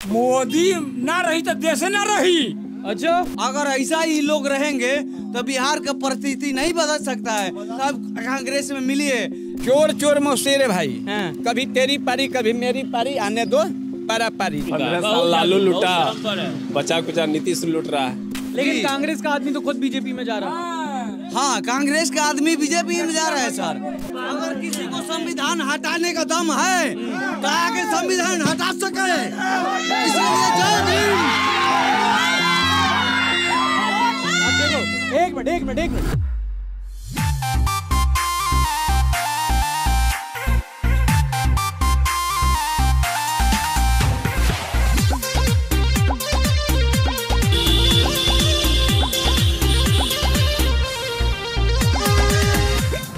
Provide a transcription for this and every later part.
मोदी ना रही तो देश ना रही। अच्छा, अगर ऐसा ही लोग रहेंगे तो बिहार का परिस्थिति नहीं बदल सकता है। सब कांग्रेस में मिलिए। चोर चोर मौसेरे भाई, हाँ। कभी तेरी पारी कभी मेरी पारी, आने दो पारा पारी। 15 साल लालू लूटा, बचा कुचा नीतीश लूट रहा है। लेकिन कांग्रेस का आदमी तो खुद बीजेपी में जा रहा है। हाँ, कांग्रेस का आदमी बीजेपी में जा रहा है सर। अगर किसी को संविधान हटाने का दम है तो आगे संविधान हटा सके। इसलिए जय भीम। एक मिनट।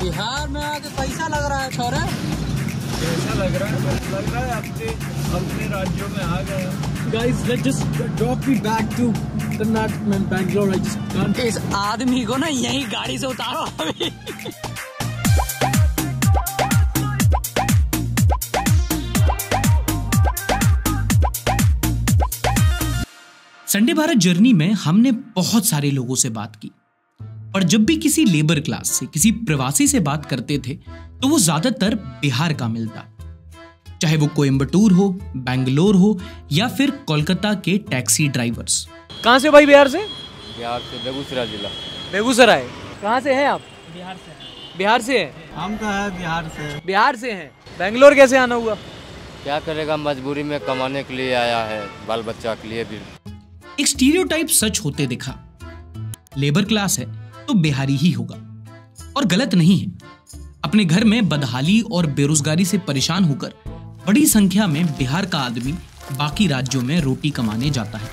बिहार में आके कैसा लग रहा है छोरे? कैसा लग रहा है अपने राज्यों में आ गए। Guys, let's just drop me back to Karnataka and Bangalore. I just can't. इस आदमी को ना यही गाड़ी से उतारो अभी। संडे भारत जर्नी में हमने बहुत सारे लोगों से बात की, और जब भी किसी लेबर क्लास से, किसी प्रवासी से बात करते थे तो वो ज्यादातर बिहार का मिलता, चाहे वो कोयम्बटूर हो, बेंगलोर हो या फिर कोलकाता के टैक्सी ड्राइवर्स। कहाँ से भाई? बिहार से? बिहार से बेगूसराय जिला। बेगूसराय। कहाँ से हैं आप? बिहार से हैं। हम तो है बिहार से हैं। बेंगलोर कैसे आना हुआ? क्या करेगा, मजबूरी में कमाने के लिए आया है, बाल बच्चा के लिए भी। एक स्टीरियोटाइप सच होते दिखा, लेबर क्लास है तो बिहारी ही होगा, और गलत नहीं है। अपने घर में बदहाली और बेरोजगारी से परेशान होकर बड़ी संख्या में बिहार का आदमी बाकी राज्यों में रोटी कमाने जाता है,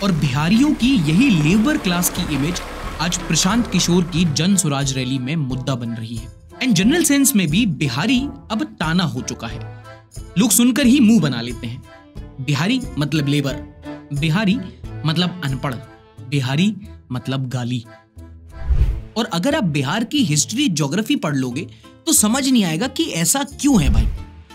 और बिहारियों की यही लेबर क्लास की इमेज आज प्रशांत किशोर की जन स्वराज रैली में मुद्दा बन रही है। एंड जनरल सेंस में भी बिहारी अब ताना हो चुका है। लोग सुनकर ही मुंह बना लेते हैं। बिहारी मतलब लेबर, बिहारी मतलब अनपढ़, बिहारी मतलब गाली। और अगर आप बिहार की हिस्ट्री, ज्योग्राफी पढ़ लोगे तो समझ नहीं आएगा कि ऐसा क्यों है भाई।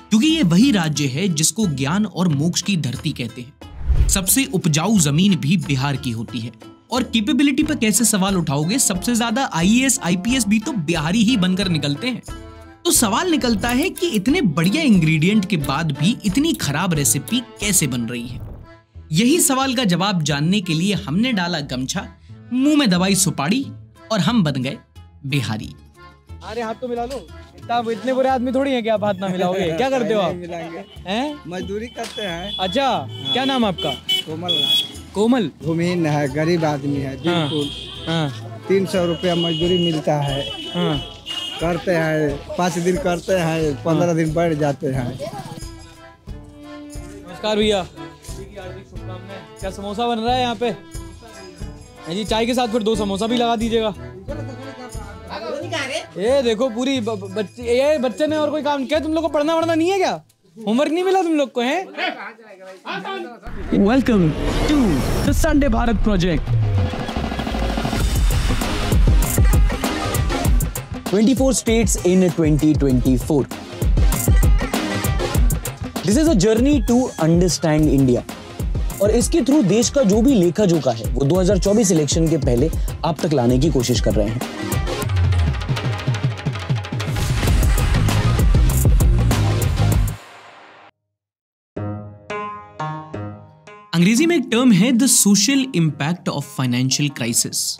क्योंकि ये वही राज्य है जिसको ज्ञान और मोक्ष की धरती कहते हैं। सबसे उपजाऊ जमीन भी बिहार की होती है। और कैपेबिलिटी पर कैसे सवाल उठाओगे, सबसे ज्यादा आईएएस आईपीएस भी तो बिहारी ही बनकर निकलते हैं। तो सवाल निकलता है कि इतने बढ़िया इंग्रेडिएंट के बाद भी इतनी खराब रेसिपी कैसे बन रही है। यही सवाल का जवाब जानने के लिए हमने डाला गमछा, मुंह में दवाई सुपाड़ी, और हम बन गए बिहारी। अरे हाथ तो मिला लो। इतने बुरे आदमी थोड़ी हैं कि आप हाथ ना मिलाओगे। क्या करते हो आप? हैं? मजदूरी करते हैं। अच्छा, क्या नाम आपका? कोमल। भूमिहीन है, गरीब आदमी है बिल्कुल। 300 रुपया मजदूरी मिलता है। करते हैं 5 दिन करते हैं, 15 दिन बैठ जाते हैं। नमस्कार भैया, क्या समोसा बन रहा है यहाँ पे? जी, चाय के साथ फिर 2 समोसा भी लगा दीजिएगा। ये देखो पूरी ये बच्चे ने और कोई काम किया? तुम लोग को पढ़ना वढ़ना नहीं है क्या? होमवर्क नहीं मिला तुम लोग को? है welcome to the Sunday Bharat project. 24 states in 2024. This is a journey to understand India. और इसके थ्रू देश का जो भी लेखा जोखा है वो 2024 इलेक्शन के पहले आप तक लाने की कोशिश कर रहे हैं। अंग्रेजी में एक टर्म है the social impact of financial crisis.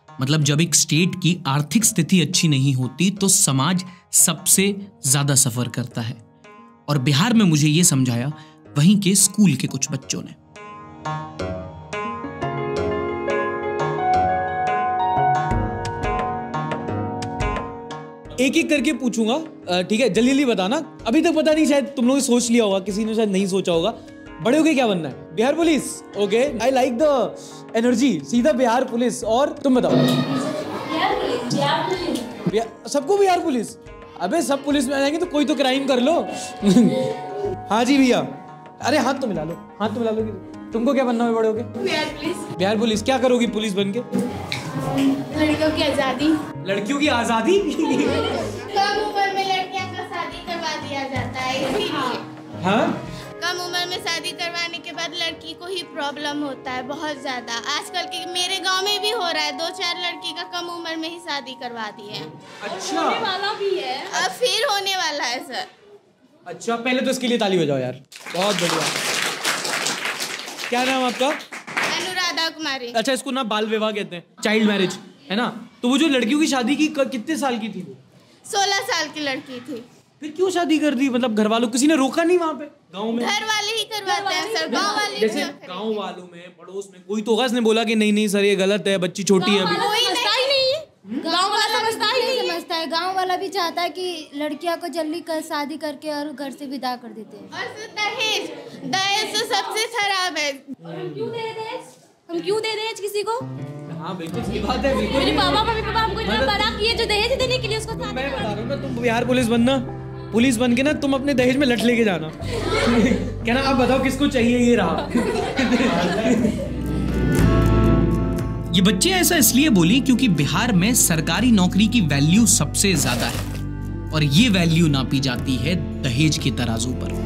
मतलब जब एक स्टेट की आर्थिक स्थिति अच्छी नहीं होती तो समाज सबसे ज्यादा सफर करता है। और बिहार में मुझे यह समझाया वहीं के स्कूल के कुछ बच्चों ने। एक एक करके पूछूंगा, ठीक है? जल्दी जल्दी बताना। अभी तक पता नहीं, शायद तुम लोगों ने सोच लिया होगा, किसी ने शायद नहीं सोचा होगा। बड़े होके क्या बनना है? Bihar police. Okay, I like the energy. सीधा बिहार पुलिस। और तुम बताओ? बिहार पुलिस। सबको बिहार पुलिस? अबे सब पुलिस में आ जाएंगे तो कोई तो क्राइम कर लो। हाँ जी भैया। अरे हाथ तो मिला लो, हाथ तो मिला लो। तुमको क्या बनना है बड़े होके? बिहार पुलिस। बिहार पुलिस। क्या करोगी पुलिस बन के? लड़कियों की आजादी। लड़कियों की आजादी? कम उम्र में लड़कियों का शादी करवा दिया जाता है, इसीलिए। हाँ, कम कम उम्र में शादी करवाने के बाद लड़की को ही प्रॉब्लम होता है बहुत ज्यादा। आजकल के मेरे गांव में भी हो रहा है, 2-4 लड़की का कम उम्र में ही शादी करवा दी है। अच्छा, होने वाला भी है, अब फिर होने वाला है सर। अच्छा, पहले तो इसके लिए ताली बजाओ यार, बहुत बढ़िया। क्या नाम आपका? अनुराधा कुमारी। अच्छा, इसको ना बाल विवाह कहते हैं, चाइल्ड मैरिज, है ना? तो वो जो लड़कियों की शादी की कितने साल की थी वो? 16 साल की लड़की थी। फिर क्यों शादी कर दी? मतलब घर वालों, किसी ने रोका नहीं वहाँ पे गाँव में? घर वाले ही करवाते हैं सर, गांव वाले जैसे गाँव वालों में, पड़ोस में कोई तो होगा इसने बोला कि नहीं नहीं सर ये गलत है, बच्ची छोटी है अभी। कोई नहीं, गांव वाला समझता ही नहीं समझता है। गांव वाला भी चाहता है कि लड़कियां को जल्दी शादी करके और घर से विदा कर देते हैं। और दहेज तो सबसे खराब है। हम क्यों दे दहेज किसी को? हाँ बिल्कुल सही बात है, बिल्कुल। मेरे मम्मी पापा हमको इतना बड़ा किए जो दहेज देने के लिए उसको मैं बता रहा हूँ ना, तुम बिहार पुलिस बनना, पुलिस बन के ना तुम अपने दहेज में लट लेके जाना। क्या ना, आप बताओ किसको चाहिए, ये रहा। ये बच्चे ऐसा इसलिए बोली क्योंकि बिहार में सरकारी नौकरी की वैल्यू सबसे ज्यादा है और ये वैल्यू नापी जाती है दहेज के तराजू पर।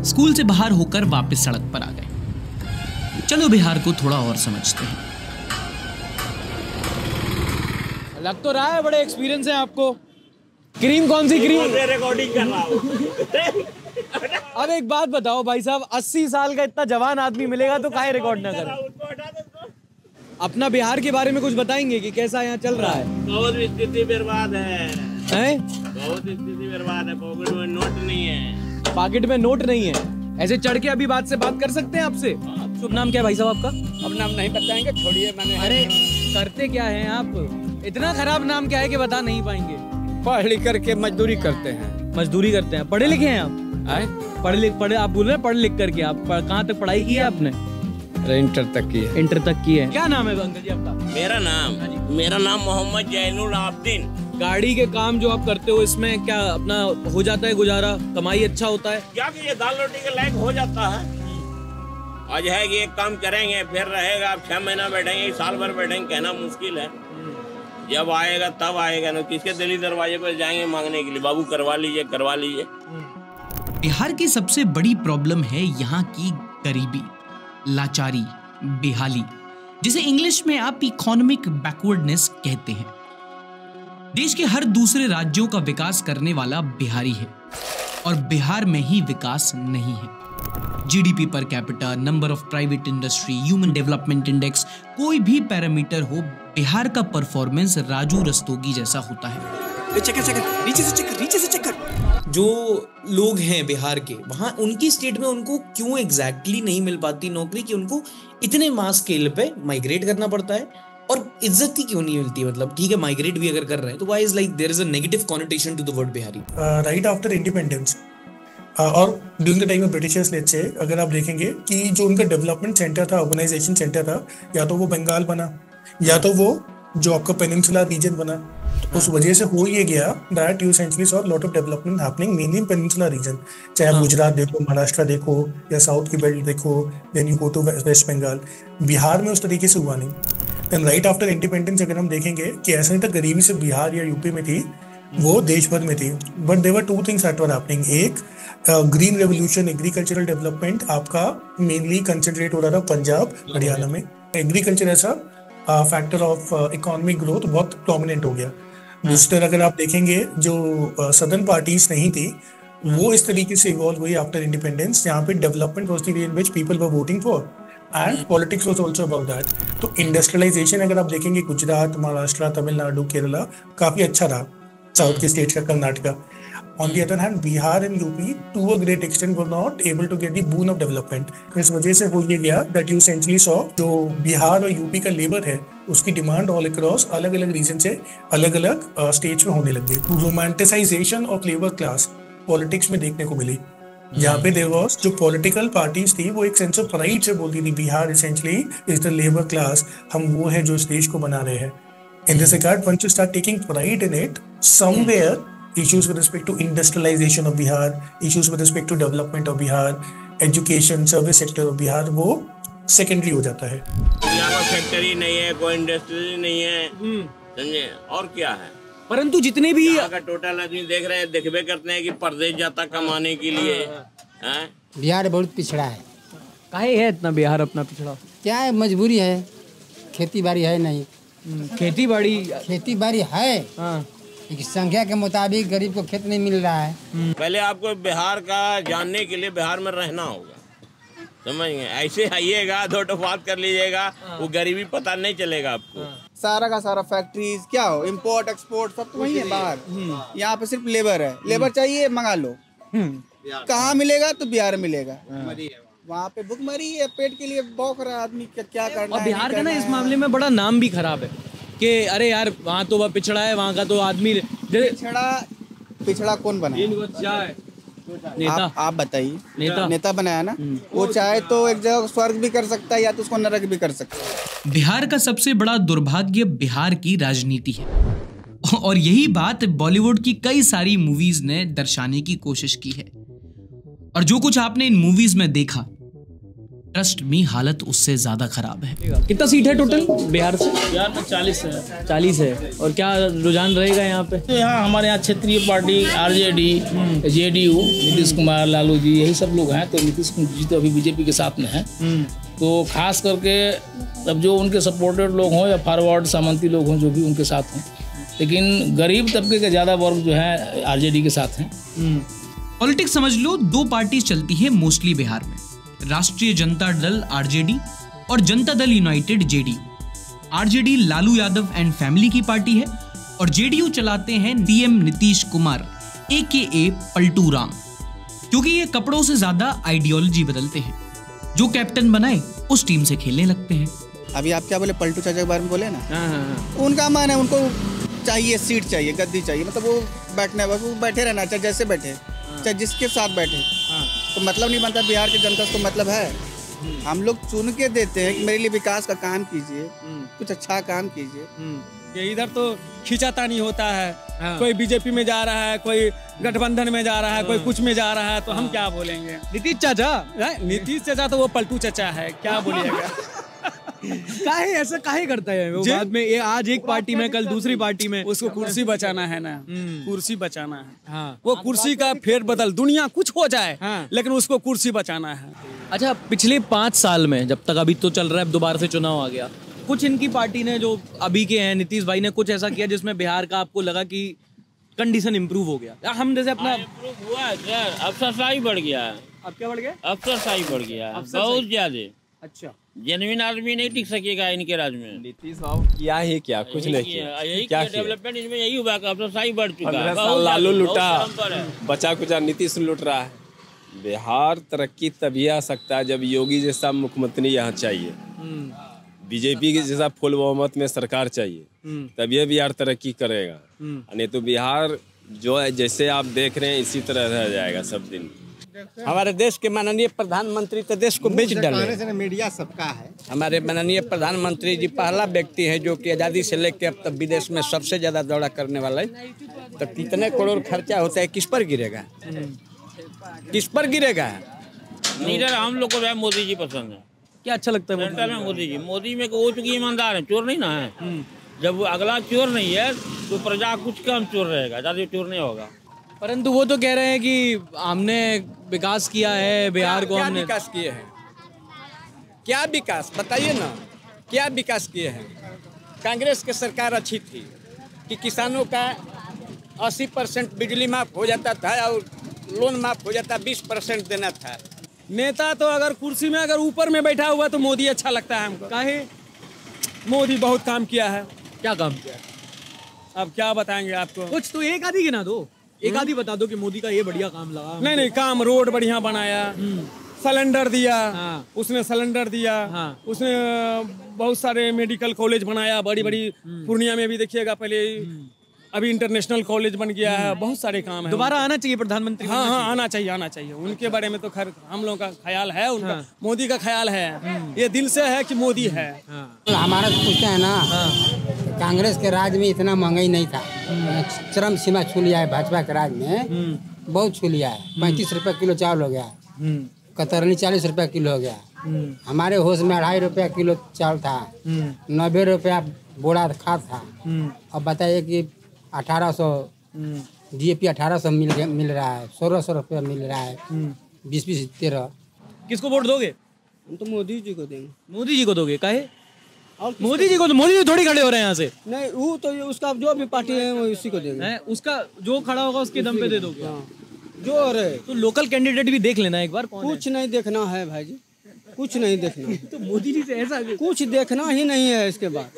स्कूल से बाहर होकर वापस सड़क पर आ गए। चलो बिहार को थोड़ा और समझते हैं। लग तो रहा है बड़े एक्सपीरियंस है आपको। क्रीम कौन सी क्रीम? रिकॉर्डिंग कर रहा हूँ। अब एक बात बताओ भाई साहब, 80 साल का इतना जवान आदमी मिलेगा तो काहे रिकॉर्ड ना करे? अपना बिहार के बारे में कुछ बताएंगे कि कैसा यहाँ चल रहा है? बहुत स्थिति बर्बाद है, बहुत स्थिति बर्बाद है। पॉकेट में नोट नहीं है। पॉकेट में नोट नहीं है? ऐसे चढ़ के अभी बात कर सकते हैं आपसे? शुभ नाम क्या है भाई साहब आपका? अब नाम नहीं बताएंगे, छोड़िए। मैंने अरे करते क्या है आप? इतना खराब नाम क्या है कि बता नहीं पाएंगे? पढ़ लिख करके मजदूरी करते हैं। मजदूरी करते हैं? पढ़े लिखे हैं आप? पढ़े आप बोल रहे हैं पढ़ लिख करके। आप कहाँ तक पढ़ाई की है आपने? इंटर तक की है। इंटर तक की है। क्या नाम है अंकल जी आपका? मेरा नाम मोहम्मद जैनुल आब्दीन। गाड़ी के काम जो आप करते हो इसमें क्या अपना हो जाता है गुजारा? कमाई अच्छा होता है? क्या कि ये दाल रोटी के लायक हो जाता है। आज है कि एक काम करेंगे फिर रहेगा, अब 6 महीना बैठेंगे, साल भर बैठेंगे, कहना मुश्किल है। जब आएगा तब आएगा ना। किसके दिल्ली दरवाजे पर जाएंगे मांगने के लिए, बाबू करवा लीजिए करवा लीजिए। बिहार की सबसे बड़ी प्रॉब्लम है यहाँ की गरीबी, लाचारी, बेहाली, जिसे इंग्लिश में आप इकोनॉमिक बैकवर्डनेस कहते हैं। देश के हर दूसरे राज्यों का विकास करने वाला बिहारी है और बिहार में ही विकास नहीं है। GDP per capita, number of private industry, human development index, कोई भी पैरामीटर हो, बिहार का परफॉर्मेंस राजू रस्तोगी जैसा होता है। नीचे से चक्कर। जो लोग हैं बिहार के, वहां उनकी स्टेट में उनको क्यों एग्जैक्टली नहीं मिल पाती नौकरी कि उनको इतने मास स्केल पे माइग्रेट करना पड़ता है और इज्जत ही क्यों नहीं मिलती? मतलब ठीक है माइग्रेट भी अगर कर रहे हैं तो why is like there is a negative connotation to the word Bihari? Right after independence और during the time of Britishers, let's say अगर आप देखेंगे कि जो उनका डेवलपमेंट सेंटर था, ऑर्गेनाइजेशन सेंटर था, या तो वो बंगाल बना या तो वो जो आपका पेनिनसुला रीजन बना। तो उस वजह से हो ये गया that you essentially saw lot of development happening mainly in peninsula region. चाहे आप गुजरात देखो, महाराष्ट्र देखो या साउथ की बेल्ट देखो, then you go to West Bengal. Bihar में उस तरीके से हुआ नहीं। देन राइट आफ्टर इंडिपेंडेंस अगर हम देखेंगे कि ऐसा नहीं था गरीबी से बिहार या यूपी में थी, वो देश भर में थी। But there were 2 things that were happening. एक ग्रीन रेवोल्यूशन, एग्रीकल्चरल डेवलपमेंट आपका मेनली कंसंट्रेट हो रहा था पंजाब हरियाणा में। एग्रीकल्चर ऐसा फैक्टर ऑफ इकोनॉमिक ग्रोथ बहुत प्रोमिनेंट हो गया। दूसरी अगर आप देखेंगे जो सदर्न पार्टीज नहीं थी वो इस तरीके से इवॉल्व हुई आफ्टर इंडिपेंडेंस, जहाँ पे development was the way in which people were voting for and politics was also about that. तो इंडस्ट्रियलाइजेशन अगर आप देखेंगे गुजरात, महाराष्ट्र, तमिलनाडु, केरला काफी अच्छा रहा, साउथ के स्टेट्स का, Karnataka. On the other hand, Bihar and UP to a great extent were not able to get the boon of development. इस वजह से हो ये गया that you essentially saw जो बिहार और यूपी का लेबर है उसकी डिमांड ऑल अक्रॉस अलग अलग रीजन से अलग अलग स्टेट्स में होने लग गई। Romanticisation of labour class politics में देखने को मिली, जहाँ पे देयर वाज जो पॉलिटिकल पार्टीज थी वो एक सेंस ऑफ प्राइड से बोलती थी Bihar essentially is the labor class, हम वो है जो इस देश को बना रहे हैं। In this regard, once you start taking pride in it, somewhere issues with respect to industrialization of Bihar, issues with respect to development of Bihar, education, service sector Bihar वो सेकेंडरी हो जाता है। यहाँ पर फैक्ट्री नहीं है, कोई इंडस्ट्री नहीं है, समझे, और क्या है। परंतु जितने भी यहाँ का टोटल आदमी देख रहे हैं, देखबे करते हैं कि परदेश जाता कमाने के लिए। हैं? बिहार बहुत पिछड़ा है। काहे है इतना बिहार अपना पिछड़ा? क्या है, मजबूरी है, खेती बाड़ी है नहीं। खेती बाड़ी है, हाँ, लेकिन संख्या के मुताबिक गरीब को खेत नहीं मिल रहा है। पहले आपको बिहार का जानने के लिए बिहार में रहना होगा, समझ गए। ऐसे आइएगा, दो बात कर लीजिएगा, वो गरीबी पता नहीं चलेगा आपको। सारा का सारा फैक्ट्रीज क्या हो, इंपोर्ट एक्सपोर्ट सब तो वही है बाहर। यहाँ पे सिर्फ लेबर है, लेबर चाहिए मंगा लो। कहाँ मिलेगा? तो बिहार मिलेगा। वहाँ पे भुखमरी है, पेट के लिए बौख रहा आदमी, क्या करना है। और बिहार का ना इस मामले में बड़ा नाम भी खराब है कि अरे यार वहाँ तो वह पिछड़ा है, वहाँ का तो आदमी पिछड़ा कौन बना? नेता। आप बताइए, नेता बनाया ना, वो चाहे तो एक जगह स्वर्ग भी कर सकता है या तो उसको नरक भी कर सकता है। बिहार का सबसे बड़ा दुर्भाग्य बिहार की राजनीति है, और यही बात बॉलीवुड की कई सारी मूवीज ने दर्शाने की कोशिश की है। और जो कुछ आपने इन मूवीज में देखा, ट्रस्ट मी, हालत उससे ज्यादा खराब है। कितना सीट है टोटल बिहार से? बिहार में 40 है। 40 है। और क्या रुझान रहेगा यहाँ पे? तो यहाँ हमारे यहाँ क्षेत्रीय party RJD, JDU, Nitish Kumar, Lalu ji, यही सब लोग हैं। तो नीतीश जी तो अभी बीजेपी के साथ में हैं। तो खास करके अब जो उनके सपोर्टेड लोग हों या फॉरवर्ड सामंती लोग हों, जो भी उनके साथ हों, लेकिन गरीब तबके के ज़्यादा वर्ग जो है आरजेडी के साथ हैं। पॉलिटिक्स समझ लो, दो पार्टी चलती है मोस्टली बिहार में, राष्ट्रीय जनता दल आरजेडी और Janata Dal United JDU. RJD Lalu Yadav and family की पार्टी है और जेडीयू चलाते हैं सीएम नीतीश कुमार AKA पलटू राम, क्योंकि ये कपड़ों से ज्यादा आइडियोलॉजी बदलते हैं। जो कैप्टन बनाए उस टीम से खेलने लगते हैं। अभी आप क्या बोले, पलटू चाचा के बारे में बोले ना, उनका मन है, उनको चाहिए सीट, चाहिए गद्दी चाहिए, मतलब वो बैठना है, बस वो बैठे रहना, चाहे जैसे बैठे, चाहे जिसके साथ बैठे, तो मतलब नहीं बनता। बिहार की जनता को मतलब है, हम लोग चुन के देते हैं कि मेरे लिए विकास का काम कीजिए, कुछ अच्छा काम कीजिए। ये इधर तो खींचातानी होता है, कोई बीजेपी में जा रहा है, कोई गठबंधन में जा रहा है, कोई कुछ में जा रहा है, तो हम क्या बोलेंगे। नीतीश चाचा तो वो पलटू चाचा है, क्या बोलिएगा। काहे ऐसा काहे करता है वो? बाद में ये आज एक पार्टी में, कल दूसरी पार्टी में। उसको कुर्सी बचाना है ना, कुर्सी बचाना है। हाँ। वो कुर्सी का फेर बदल, दुनिया कुछ हो जाए, लेकिन उसको कुर्सी बचाना है। अच्छा, पिछले 5 साल में, जब तक अभी तो चल रहा है, दोबारा से चुनाव आ गया, कुछ इनकी पार्टी ने, जो अभी के हैं नीतीश भाई ने, कुछ ऐसा किया जिसमें बिहार का आपको लगा कि कंडीशन इम्प्रूव हो गया? हम जैसे अपना इम्प्रूव हुआ है सर, अफसरशाही बढ़ गया है। अब क्या बढ़ गया? अफसरशाही बढ़ गया है, बहुत ज्यादा। अच्छा, जेन्युइन आदमी नहीं टिक सकेगा इनके राज में। नीतीश बाबू किया ही क्या, कुछ नहीं किया। यही क्या डेवलपमेंट इनमें यही हुआ, अफसरशाही बढ़ चुका है। लालू लूटा, बचा कुचा नीतीश लूट रहा है। बिहार तरक्की तभी आ सकता है जब योगी जैसा मुख्यमंत्री यहाँ चाहिए, बीजेपी के जैसा फुल बहुमत में सरकार चाहिए, तभी बिहार तरक्की करेगा। नहीं तो बिहार जो है, जैसे आप देख रहे हैं, इसी तरह रह जाएगा सब दिन। हमारे देश के माननीय प्रधानमंत्री तो देश को बेच डाले। मीडिया सबका है। हमारे माननीय प्रधानमंत्री जी पहला व्यक्ति है जो कि आज़ादी से लेकर अब तक विदेश में सबसे ज़्यादा दौरा करने वाला है। तो कितने करोड़ खर्चा होता है, किस पर गिरेगा, किस पर गिरेगा? लीडर हम लोग को मोदी जी पसंद है। क्या अच्छा लगता है सेंट्रल में मोदी जी? मोदी में वो चूंकि ईमानदार है, चोर नहीं ना है। जब वो अगला चोर नहीं है तो प्रजा कुछ कम चोर रहेगा, ज़्यादा चोर नहीं होगा। परंतु वो तो कह रहे हैं कि हमने विकास किया है बिहार को। हमने विकास किए हैं, क्या विकास बताइए ना, क्या विकास किए हैं? कांग्रेस की सरकार अच्छी थी कि किसानों का 80% बिजली माफ हो जाता था और लोन माफ हो जाता, 20% देना था। नेता तो अगर कुर्सी में, अगर ऊपर में बैठा हुआ तो मोदी अच्छा लगता है हमको। काहे? मोदी बहुत काम किया है। क्या काम किया? अब क्या बताएंगे आपको, कुछ तो एक आधी गिना दो, एक आधी बता दो कि मोदी का ये बढ़िया काम लगा। नहीं, काम, रोड बढ़िया बनाया, सिलेंडर दिया, उसने सिलेंडर दिया, उसने बहुत सारे मेडिकल कॉलेज बनाया, बड़ी बड़ी। पूर्णिया में भी देखिएगा, पहले अभी इंटरनेशनल कॉलेज बन गया है। बहुत सारे काम है। दोबारा आना चाहिए प्रधानमंत्री। हाँ, आना चाहिए। उनके बारे में तो खैर हम लोगों का ख्याल है, उनका मोदी का ख्याल है, ये दिल से है कि मोदी है। हमारा पूछते हैं ना, कांग्रेस के राज में इतना महंगाई नहीं था, चरम सीमा छू लिया है। भाजपा के राज में बहुत छू लिया है, 35 रुपए किलो चावल हो गया है। कतरनी 40 रुपया किलो हो गया। हमारे होश में 2.5 रुपया किलो चावल था, 90 रुपया बोरा खाद था। अब बताइए कि 1800 DAP 1800 मिल रहा है, 1600 रुपया मिल रहा है, 20-20 13। किसको वोट दोगे? हम तो मोदी जी को देंगे। मोदी जी को दोगे? काहे? मोदी जी को तो मोदी जी थोड़ी खड़े हो रहे हैं यहाँ से। नहीं, वो तो उसका जो भी पार्टी है वो उसी को देंगे। उसका जो खड़ा होगा उसके दम पे दे दोगे? जो रहे तो लोकल कैंडिडेट भी देख लेना एक बार। कुछ नहीं देखना है भाई जी, कुछ नहीं देखना। तो मोदी जी से ऐसा कुछ देखना ही नहीं है इसके बाद।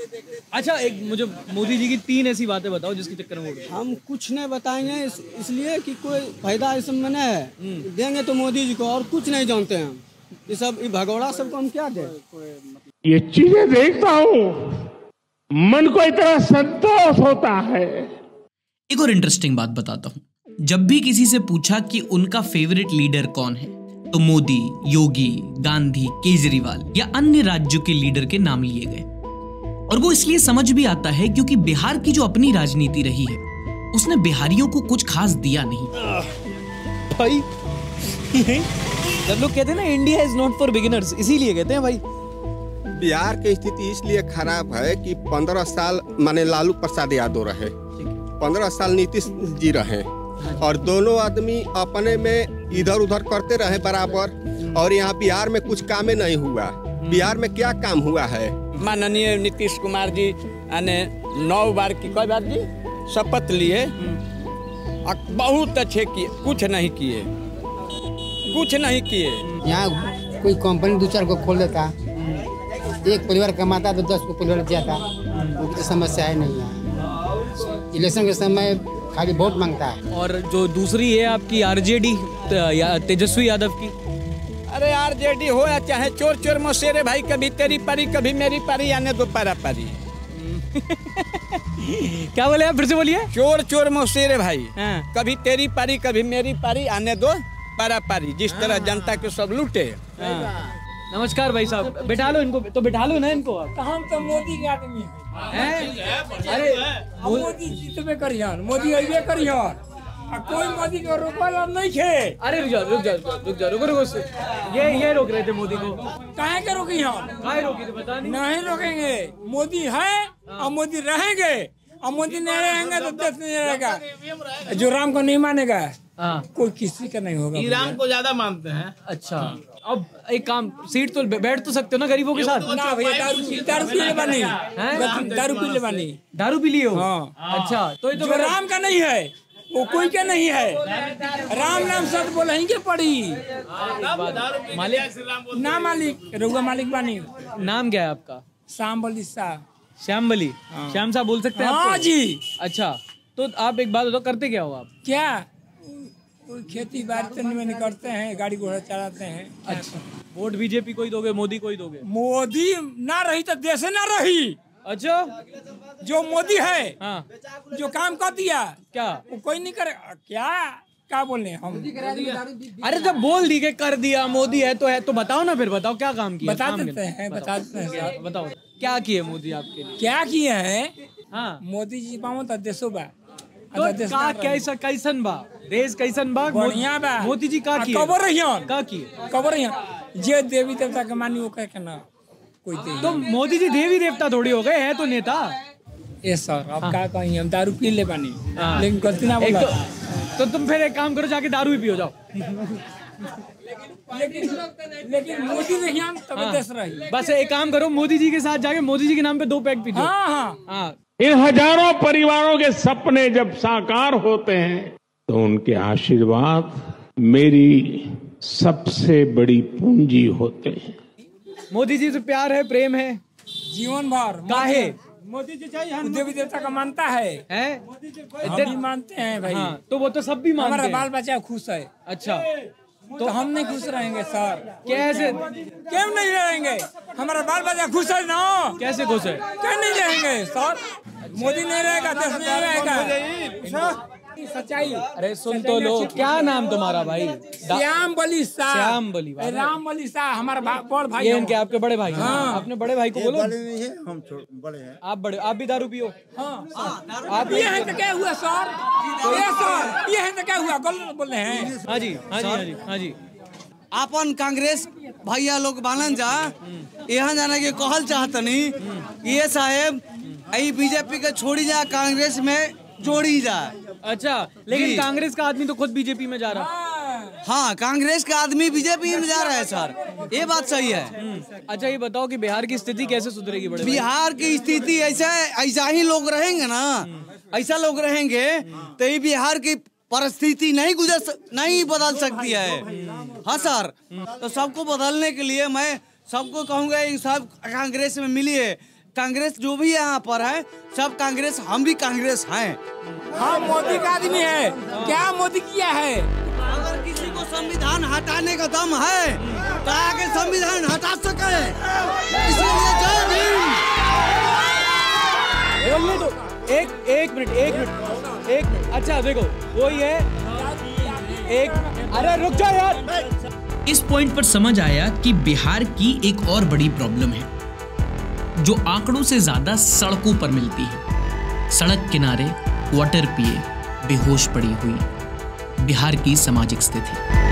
अच्छा, एक मुझे मोदी जी की 3 ऐसी बातें बताओ जिसके चक्कर में वोट। हम कुछ नहीं बताएंगे इसलिए कि कोई फायदा इसमें नहीं है। देंगे तो मोदी जी को, और कुछ नहीं जानते हैं हम। ये सब भगोड़ा सबको हम क्या दें? ये चीजें देखता हूँ, मन को इतना संतोष होता है। एक और इंटरेस्टिंग बात बताता हूँ। जब भी किसी से पूछा कि उनका फेवरेट लीडर कौन है, तो मोदी, योगी, गांधी, केजरीवाल या अन्य राज्यों के लीडर के नाम लिए गए। और वो इसलिए समझ भी आता है क्योंकि बिहार की जो अपनी राजनीति रही है, उसने बिहारियों को कुछ खास दिया नहीं। भाई जब लोग कहते हैं ना India is not for beginners, इसीलिए कहते हैं भाई। बिहार की स्थिति इसलिए खराब है कि 15 साल माने लालू प्रसाद यादव रहे, 15 साल नीतीश जी रहे, और दोनों आदमी अपने में इधर उधर करते रहे बराबर। और यहाँ बिहार में कुछ काम नहीं हुआ। बिहार में क्या काम हुआ है? माननीय नीतीश कुमार जी ने 9 बार की, कई बार जी शपथ लिए, बहुत अच्छे किए, कुछ नहीं किए, कुछ नहीं किए। यहाँ कोई कंपनी 2-4 को खोल देता, एक परिवार कमाता तो 10 को परिवार जाता, उनकी तो समस्या है नहीं है। इलेक्शन के समय खाली वोट मांगता है। और जो दूसरी है आपकी RJD तेजस्वी यादव की, अरे RJD हो या चाहे चोर चोर मौसेरे भाई, कभी तेरी पारी कभी मेरी पारी, आने दो पारा पारी। क्या बोले आप? फिर से बोलिए। चोर चोर मौसेरे भाई, कभी तेरी पारी कभी मेरी पारी, आने दो पारा पारी। जिस तरह जनता के सब लूटे। नमस्कार भाई साहब, बैठा लो इनको, तो बैठा लो ना इनको। हम तो मोदी के आदमी हैं। अरे मोदी जीतबे करियन, मोदी अइबे करियन, कोई मोदी को रोकल नहीं खे। अरे रुक। ये रोक रहे थे मोदी को। काहे के रोकी हम? काहे रोकी थे बता नहीं रोकेंगे। मोदी है और मोदी रहेंगे, और मोदी नहीं रहेंगे तो देश नहीं रहेगा। जो राम को नहीं मानेगा कोई किसी का नहीं होगा। राम को ज्यादा मानते हैं। अच्छा, अब एक काम, सीट तो बैठ तो सकते हो ना गरीबों के साथ। ना भैया, दारू पी ले बनी, दारू पी ले बनी। दारू पी लिए हो? हाँ। अच्छा, तो जो राम का नहीं है वो कोई का नहीं है। राम नाम सद बोलेंगे पड़ी। मालिक ना मालिक, रघुआ मालिक बानी। नाम क्या है आपका? श्यामबली शाह। श्यामबली, श्याम साहब बोल सकते हैं? हाँ जी। अच्छा, तो आप एक बात बताओ, करते क्या हो आप? क्या खेती बाड़ी में करते हैं, गाड़ी घोड़ा चलाते हैं। अच्छा, वोट बीजेपी को ही दोगे, मोदी को ही दोगे? मोदी ना रही तो देश ना रही। अच्छा, जो मोदी है, हाँ, जो काम कर दिया, क्या वो कोई नहीं करे? क्या बोले हम? अरे जब बोल दी के कर दिया, मोदी है तो बताओ ना, फिर बताओ क्या काम किया। बता देते हैं। बताओ क्या किए मोदी आपके लिए? क्या किए हैं? हाँ, मोदी जी पाओ तो देशो बा, तो कैसन बा देश, कैसन बा? बढ़िया बा। मोदी जी का किए? कबर रहियन, का किए? कबर रहियन। जे देवी देवता के मानी वो कह के ना कोई दे। तो मोदी जी देवी देवता थोड़ी हो गए हैं, तो नेता। ये सर अब क्या कहीं, हम दारू पी ले बानी, लेकिन गलती ना बोला। तो तुम फिर एक काम करो, जाके दारू ही पियो जाओ। लेकिन मोदी नहीं, हम तब देश रही। बस एक काम करो, मोदी जी के साथ जाके मोदी जी के नाम पे 2 पैक पी दो। हाँ। इन हजारों परिवारों के सपने जब साकार होते हैं तो उनके आशीर्वाद मेरी सबसे बड़ी पूंजी होते हैं। मोदी जी से प्यार है, प्रेम है जीवन भर। काहे? मोदी जी चाहिए, देवी देवता का मानता है। हम भी मानते हैं भाई। हाँ, तो वो तो सब भी मानते हैं। हमारा बाल बच्चा खुश है। अच्छा, तो हम नहीं खुश रहेंगे सर? कैसे? क्यों नहीं रहेंगे? हमारा बाल बच्चा खुश है ना। कैसे खुश है? क्यों नहीं रहेंगे सर? मोदी नहीं रहेगा, देश नहीं रहेगा। सच्चाई। अरे सुन तो लो, क्या नाम तुम्हारा भाई? श्यामबली शाह। श्यामबली, रामबली शाह हमारा बड़ भाई। ये इनके आपके बड़े भाई? हाँ। अपने बड़े भाई को बोलो। बड़े नहीं है, हम बड़े हैं। आप बड़े, आप भी दारू पियो? हाँ। आप ये है तो क्या हुआ सर? ये सर ये है तो क्या हुआ? गलत बोल रहे हैं। हाँ जी, हाँ जी, हाँ जी, हाँ जी। अपन कांग्रेस भैया लोग बालन जा यहाँ जाने के कहल चाहतनी ये साहेब यही बीजेपी के छोड़ी जा कांग्रेस में जोड़ी जाए। अच्छा, लेकिन कांग्रेस का आदमी तो खुद बीजेपी में जा रहा है। हाँ, कांग्रेस का आदमी बीजेपी में जा रहा है सर, ये बात सही है। अच्छा, ये बताओ कि बिहार की स्थिति कैसे सुधरेगी? बड़े बिहार की स्थिति ऐसा ही लोग रहेंगे ना, ऐसा लोग रहेंगे तो ये बिहार की परिस्थिति नहीं बदल सकती है। हाँ सर, तो सबको बदलने के लिए मैं सबको कहूँगा सब कांग्रेस में मिलिए। कांग्रेस जो भी यहाँ पर है सब कांग्रेस, हम भी कांग्रेस हैं। हाँ, मोदी का आदमी है। क्या मोदी किया है? अगर किसी को संविधान हटाने का दम है तो आगे संविधान हटा सके, इसलिए जय भीम। एक मिनट। अच्छा देखो, वही है अरे रुक जाओ यार। इस पॉइंट पर समझ आया कि बिहार की एक और बड़ी प्रॉब्लम है जो आंकड़ों से ज्यादा सड़कों पर मिलती है। सड़क किनारे क्वार्टर पिए बेहोश पड़ी हुई बिहार की सामाजिक स्थिति।